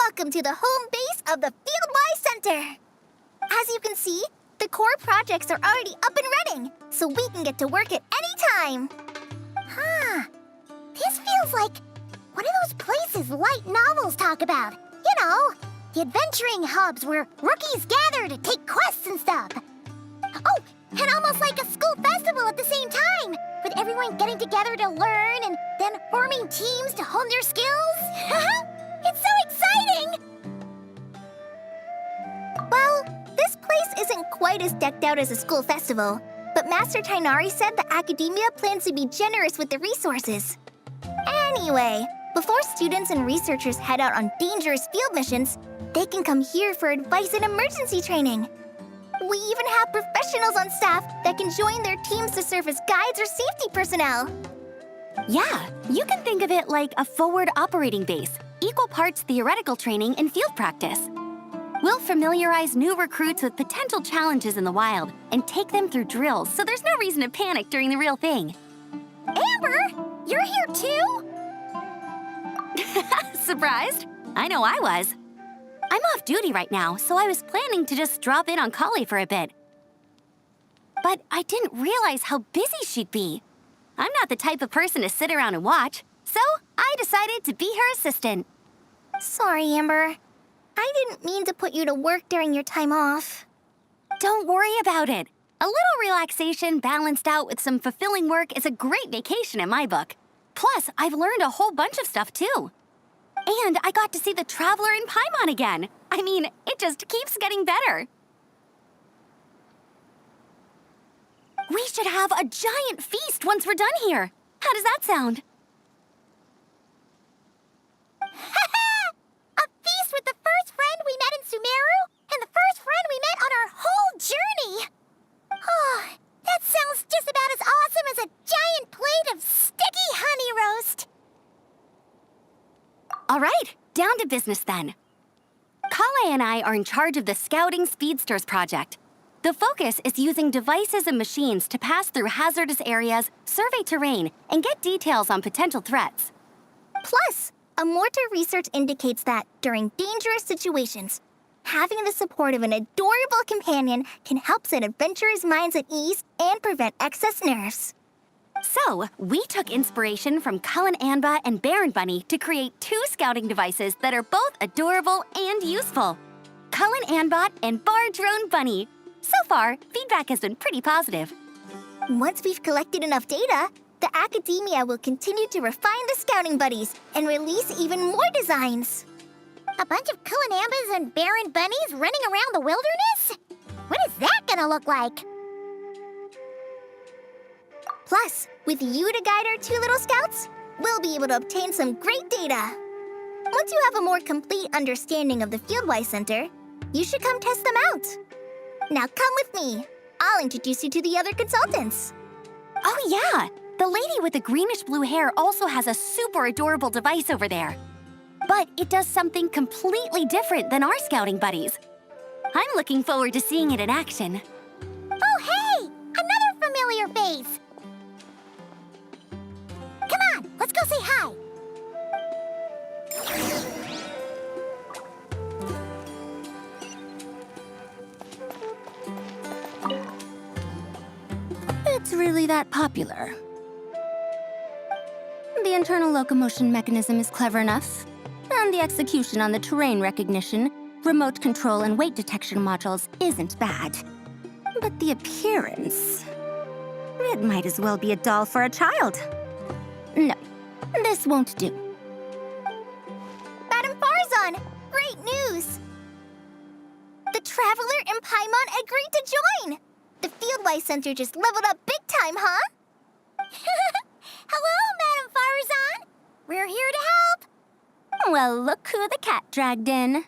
Welcome to the home base of the Fieldwise Center. As you can see, the core projects are already up and running, so we can get to work at any time. This feels like one of those places light novels talk about. You know, the adventuring hubs where rookies gather to take quests and stuff. Oh, and almost like a school festival at the same time, with everyone getting together to learn and then forming teams to hone their skills. It's so exciting! Well, this place isn't quite as decked out as a school festival, but Master Tainari said the academia plans to be generous with the resources. Anyway, before students and researchers head out on dangerous field missions, they can come here for advice and emergency training. We even have professionals on staff that can join their teams to serve as guides or safety personnel. Yeah, you can think of it like a forward operating base, equal parts theoretical training and field practice. We'll familiarize new recruits with potential challenges in the wild and take them through drills so there's no reason to panic during the real thing. Amber, you're here too? Surprised? I know I was. I'm off duty right now, so I was planning to just drop in on Kale for a bit. But I didn't realize how busy she'd be. I'm not the type of person to sit around and watch, so I decided to be her assistant. Sorry, Amber. I didn't mean to put you to work during your time off. Don't worry about it. A little relaxation balanced out with some fulfilling work is a great vacation in my book. Plus, I've learned a whole bunch of stuff too. And I got to see the Traveler in Paimon again. I mean, it just keeps getting better. We should have a giant feast once we're done here. How does that sound? A feast with the first friend we met in Sumeru and the first friend we met on our whole journey. Oh, that sounds just about as awesome as a giant plate of sticky honey roast. All right, down to business then. Kale and I are in charge of the Scouting Speedsters project. The focus is using devices and machines to pass through hazardous areas, survey terrain, and get details on potential threats. Plus, Amorta research indicates that during dangerous situations, having the support of an adorable companion can help set adventurers' minds at ease and prevent excess nerves. So, we took inspiration from Cullen Anba and Baron Bunny to create 2 scouting devices that are both adorable and useful. Cullen Anbot and Bar Drone Bunny. So far, feedback has been pretty positive. Once we've collected enough data, the academia will continue to refine the scouting buddies and release even more designs. A bunch of Kulanambas and Baron Bunnies running around the wilderness? What is that gonna look like? Plus, with you to guide our 2 little scouts, we'll be able to obtain some great data. Once you have a more complete understanding of the Fieldwise Center, you should come test them out. Now come with me. I'll introduce you to the other consultants. Oh yeah, the lady with the greenish-blue hair also has a super adorable device over there. But it does something completely different than our scouting buddies. I'm looking forward to seeing it in action. Oh, hey! Another familiar face! Come on, let's go say hi. It's really that popular. The internal locomotion mechanism is clever enough, and the execution on the terrain recognition, remote control, and weight detection modules isn't bad. But the appearance... it might as well be a doll for a child. No, this won't do. Madam Farzan, great news! The Traveler and Paimon agreed to join! The Fieldwise Center just leveled up big time, huh? Hello, Madam Farzan. We're here to help. Well, look who the cat dragged in.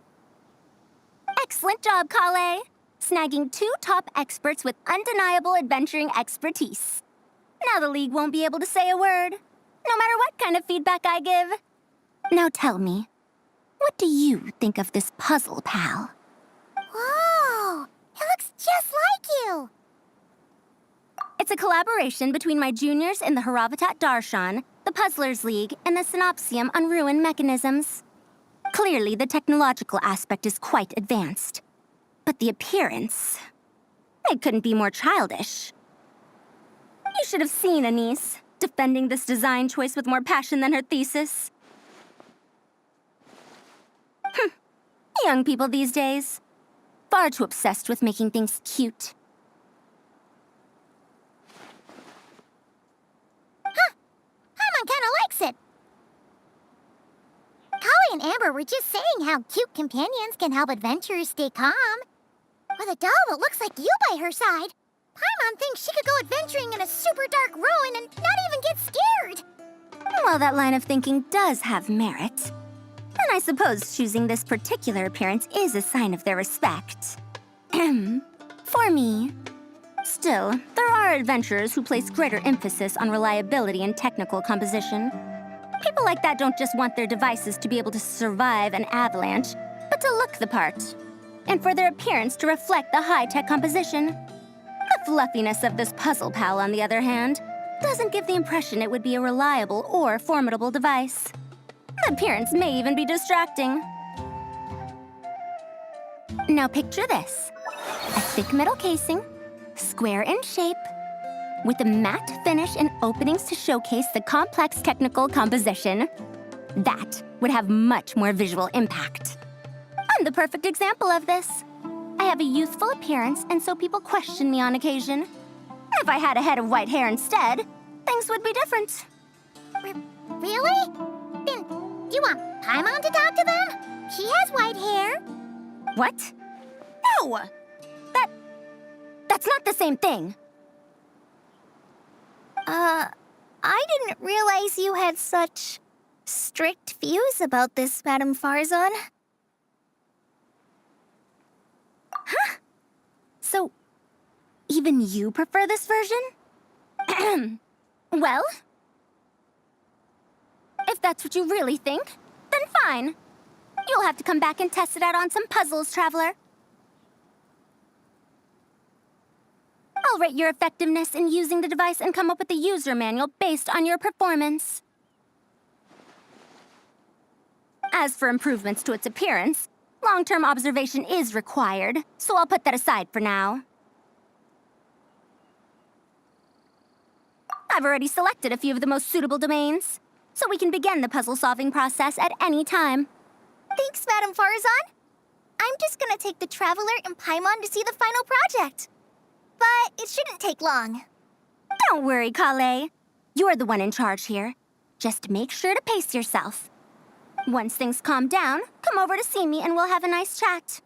Excellent job, Kale. Snagging 2 top experts with undeniable adventuring expertise. Now the League won't be able to say a word, no matter what kind of feedback I give. Now tell me, what do you think of this puzzle, pal? Whoa, it looks just like you. It's a collaboration between my juniors in the Haravatat Darshan, the Puzzlers League, and the Synopsium on Ruin Mechanisms. Clearly, the technological aspect is quite advanced. But the appearance... it couldn't be more childish. You should have seen Anise, defending this design choice with more passion than her thesis. Young people these days. Far too obsessed with making things cute. Paimon kinda likes it. Kali and Amber were just saying how cute companions can help adventurers stay calm. With a doll that looks like you by her side, Paimon thinks she could go adventuring in a super dark ruin and not even get scared. Well, that line of thinking does have merit. And I suppose choosing this particular appearance is a sign of their respect. For me. Still, there are adventurers who place greater emphasis on reliability and technical composition. People like that don't just want their devices to be able to survive an avalanche, but to look the part. And for their appearance to reflect the high-tech composition. The fluffiness of this puzzle pal, on the other hand, doesn't give the impression it would be a reliable or formidable device. The appearance may even be distracting. Now picture this. A thick metal casing, square in shape, with a matte finish and openings to showcase the complex technical composition. That would have much more visual impact. I'm the perfect example of this. I have a youthful appearance, and so people question me on occasion. If I had a head of white hair instead, things would be different. Really? Then, do you want Paimon to talk to them? She has white hair. What? No! That's not the same thing. I didn't realize you had such strict views about this, Madame Farzan. Huh? So, even you prefer this version? Well, if that's what you really think, then fine. You'll have to come back and test it out on some puzzles, Traveler. I'll rate your effectiveness in using the device and come up with a user manual based on your performance. As for improvements to its appearance, long-term observation is required, so I'll put that aside for now. I've already selected a few of the most suitable domains, so we can begin the puzzle-solving process at any time. Thanks, Madame Farzan. I'm just gonna take the Traveler and Paimon to see the final project. But it shouldn't take long. Don't worry, Kale. You're the one in charge here. Just make sure to pace yourself. Once things calm down, come over to see me and we'll have a nice chat.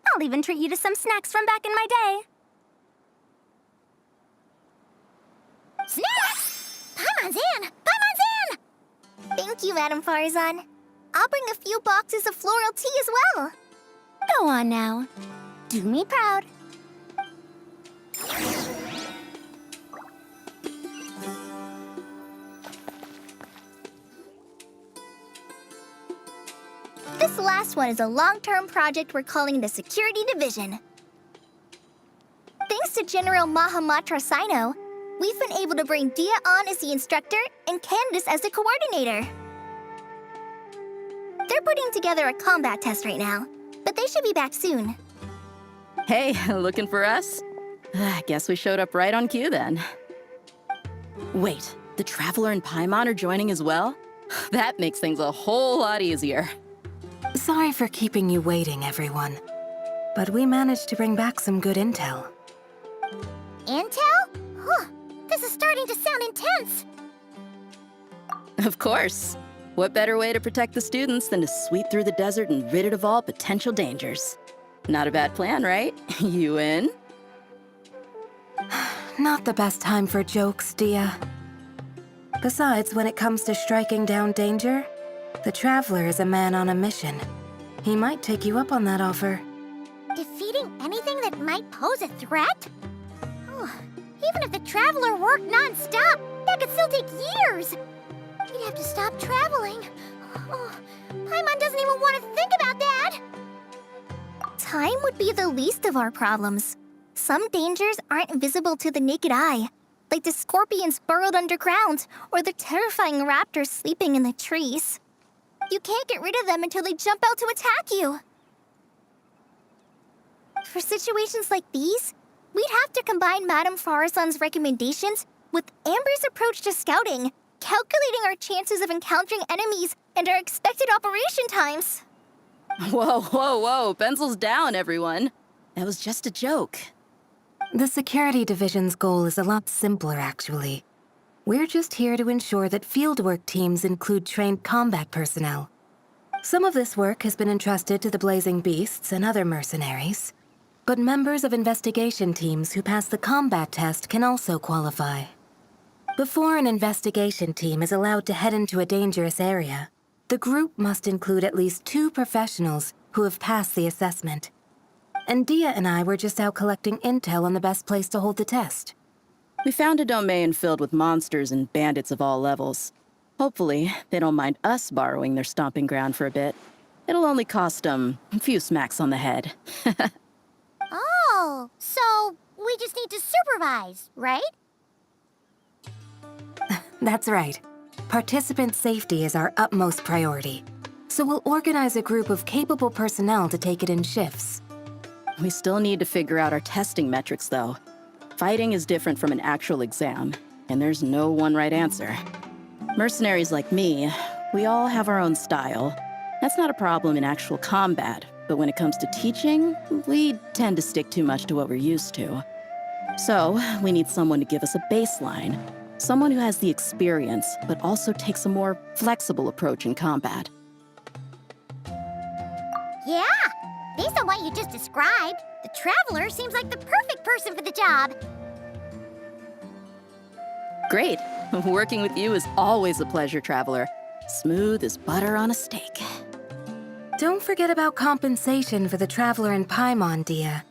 I'll even treat you to some snacks from back in my day. Snacks! Paimon's in! Paimon's in! Thank you, Madame Farzan. I'll bring a few boxes of floral tea as well. Go on now. Do me proud. This last one is a long-term project we're calling the Security Division. Thanks to General Mahamatra Sino, we've been able to bring Dia on as the instructor and Candace as the coordinator. They're putting together a combat test right now, but they should be back soon. Hey, looking for us? I guess we showed up right on cue then. Wait, the Traveler and Paimon are joining as well? That makes things a whole lot easier. Sorry for keeping you waiting, everyone. But we managed to bring back some good intel. Intel? Huh, this is starting to sound intense. Of course. What better way to protect the students than to sweep through the desert and rid it of all potential dangers? Not a bad plan, right? You in? Not the best time for jokes, Dia. Besides, when it comes to striking down danger, the Traveler is a man on a mission. He might take you up on that offer. Defeating anything that might pose a threat? Oh, even if the Traveler worked non-stop, that could still take years. He'd have to stop traveling. Oh, Paimon doesn't even want to think about that. Time would be the least of our problems. Some dangers aren't visible to the naked eye, like the scorpions burrowed underground or the terrifying raptors sleeping in the trees. You can't get rid of them until they jump out to attack you. For situations like these, we'd have to combine Madame Farazan's recommendations with Amber's approach to scouting, calculating our chances of encountering enemies and our expected operation times. Whoa, whoa, whoa, pencils down, everyone. That was just a joke. The security division's goal is a lot simpler, actually. We're just here to ensure that fieldwork teams include trained combat personnel. Some of this work has been entrusted to the Blazing Beasts and other mercenaries, but members of investigation teams who pass the combat test can also qualify. Before an investigation team is allowed to head into a dangerous area, the group must include at least 2 professionals who have passed the assessment. And Dia and I were just out collecting intel on the best place to hold the test. We found a domain filled with monsters and bandits of all levels. Hopefully, they don't mind us borrowing their stomping ground for a bit. It'll only cost them a few smacks on the head. Oh, so we just need to supervise, right? That's right. Participant safety is our utmost priority. So we'll organize a group of capable personnel to take it in shifts. We still need to figure out our testing metrics, though. Fighting is different from an actual exam, and there's no one right answer. Mercenaries like me, we all have our own style. That's not a problem in actual combat, but when it comes to teaching, we tend to stick too much to what we're used to. So, we need someone to give us a baseline. Someone who has the experience, but also takes a more flexible approach in combat. Yeah, based on what you just described, the Traveler seems like the perfect person for the job. Great. Working with you is always a pleasure, Traveler. Smooth as butter on a steak. Don't forget about compensation for the Traveler in Paimon, Dia.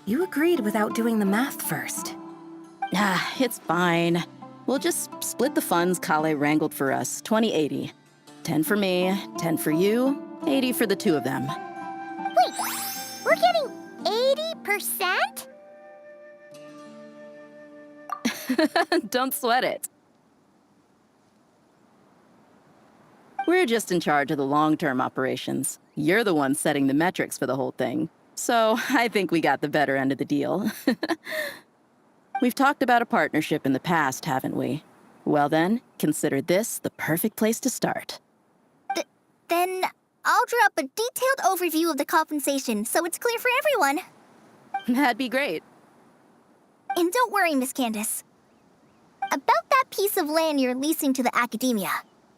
You agreed without doing the math first. Ah, it's fine. We'll just split the funds Kale wrangled for us, 20-80. 10 for me, 10 for you, 80 for the 2 of them. Wait, we're getting 80%? Don't sweat it. We're just in charge of the long-term operations. You're the one setting the metrics for the whole thing. So I think we got the better end of the deal. We've talked about a partnership in the past, haven't we? Well then, consider this the perfect place to start. Then I'll draw up a detailed overview of the compensation so it's clear for everyone. That'd be great. And don't worry, Miss Candace. About that piece of land you're leasing to the academia,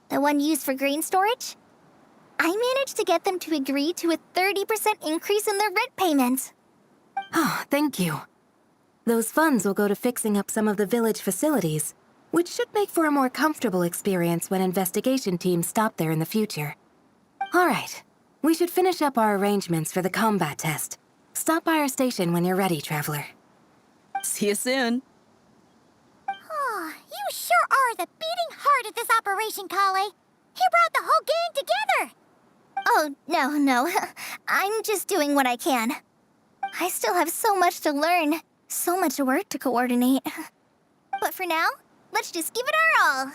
the one used for grain storage, I managed to get them to agree to a 30% increase in their rent payments. Oh, thank you. Those funds will go to fixing up some of the village facilities, which should make for a more comfortable experience when investigation teams stop there in the future. All right, we should finish up our arrangements for the combat test. Stop by our station when you're ready, Traveler. See you soon. Oh, you sure are the beating heart of this operation, Kale. You brought the whole gang together. Oh, no. I'm just doing what I can. I still have so much to learn, so much work to coordinate. But for now, let's just give it our all.